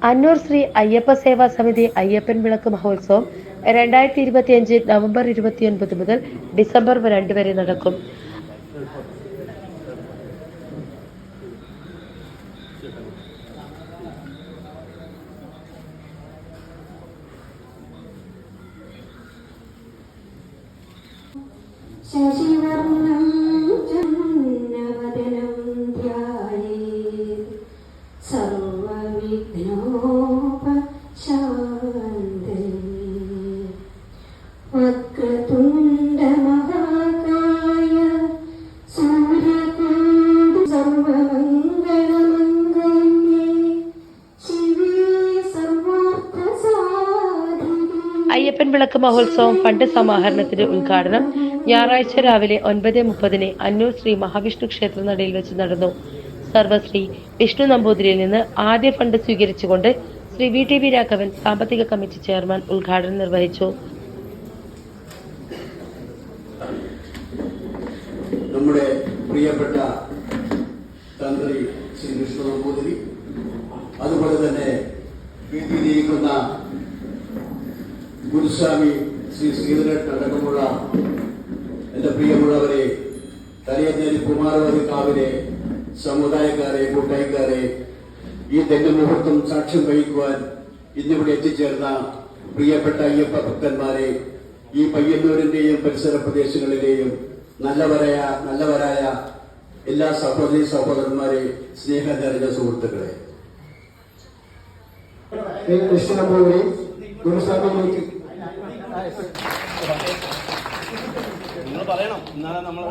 അന്നൂർ ശ്രീ അയ്യപ്പ സേവാ സമിതി അയ്യപ്പൻ വിളക്ക് മഹോത്സവം 2025 നവംബർ 29 മുതൽ ഡിസംബർ 2 വരെ നടക്കും. ശശിവർണം ജന്നവദനം ധ്യായേത് സർവവിഘ്നോപശാന്തയേ വക്രതുണ്ഡ മഹാകായ സൂര്യകാന്ത സർവമംഗളമംഗല്യേ ശിവേ സർവാർത്ഥസാധികേ. അയ്യപ്പൻ വിളക്ക് മഹോത്സവം ഫണ്ട് സമാഹരണത്തിന്റെ ഉദ്ഘാടനം ഞായറാഴ്ച രാവിലെ 9:30 അന്നൂർ ശ്രീ മഹാവിഷ്ണു ക്ഷേത്ര നടയിൽ വെച്ച് നടന്നു. സർവശ്രീ വിഷ്ണു നമ്പൂതിരിയിൽ നിന്ന് ആദ്യ ഫണ്ട് സ്വീകരിച്ചുകൊണ്ട് ശ്രീ VTV രാഘവൻ സാമ്പത്തിക കമ്മിറ്റി ചെയർമാൻ ഉദ്ഘാടനം നിർവഹിച്ചു. നമ്മുടെ പ്രിയപ്പെട്ട തന്ത്രി ശ്രീ വിഷ്ണു നമ്പൂതിരി, അതുപോലെ തന്നെ വീട്ടിലിരിക്കുന്ന ഗുരുസ്വാമി ശ്രീ ശ്രീധരൻ അടക്കമുള്ള എന്റെ പ്രിയമുള്ളവരെ, തലയന്നേരി കുമാരവതി കാവിലെ സമുദായക്കാരെ, കൂട്ടായിക്കാരെ, ഈ തെങ്ങ് മുഹൂർത്തം സാക്ഷ്യം വഹിക്കുവാൻ ഇന്നിവിടെ എത്തിച്ചേർന്ന പ്രിയപ്പെട്ട അയ്യപ്പ ഭക്തന്മാരെ, ഈ പയ്യന്നൂരിന്റെയും പരിസര പ്രദേശങ്ങളിലെയും നല്ലവരായ എല്ലാ സഹോദരി സഹോദരന്മാരെ, സ്നേഹം നിറഞ്ഞ സുഹൃത്തുക്കളെ, ഗുരുസ്വാമിയിലേക്ക് നിങ്ങൾ പറയണം. എന്നാലും നമ്മൾ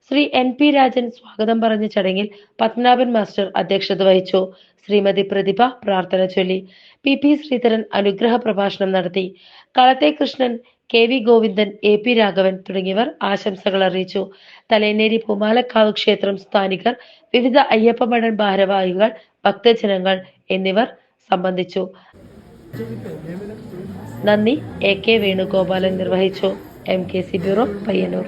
ശ്രീ NP രാജൻ സ്വാഗതം പറഞ്ഞ ചടങ്ങിൽ പത്മനാഭൻ മാസ്റ്റർ അധ്യക്ഷത വഹിച്ചു. ശ്രീമതി പ്രതിഭ പ്രാർത്ഥന ചൊല്ലി. PP ശ്രീധരൻ അനുഗ്രഹ പ്രഭാഷണം നടത്തി. കളത്തെ കൃഷ്ണൻ, KV ഗോവിന്ദൻ, AP രാഘവൻ തുടങ്ങിയവർ ആശംസകൾ അറിയിച്ചു. തലയന്നേരി പൂമാലക്കാവ് ക്ഷേത്രം സ്ഥാനികർ, വിവിധ അയ്യപ്പമഠം ഭാരവാഹികൾ, ഭക്തജനങ്ങൾ എന്നിവർ സംബന്ധിച്ചു. നന്ദി AK വേണുഗോപാലൻ നിർവഹിച്ചു. MKC bureau, Payyanur.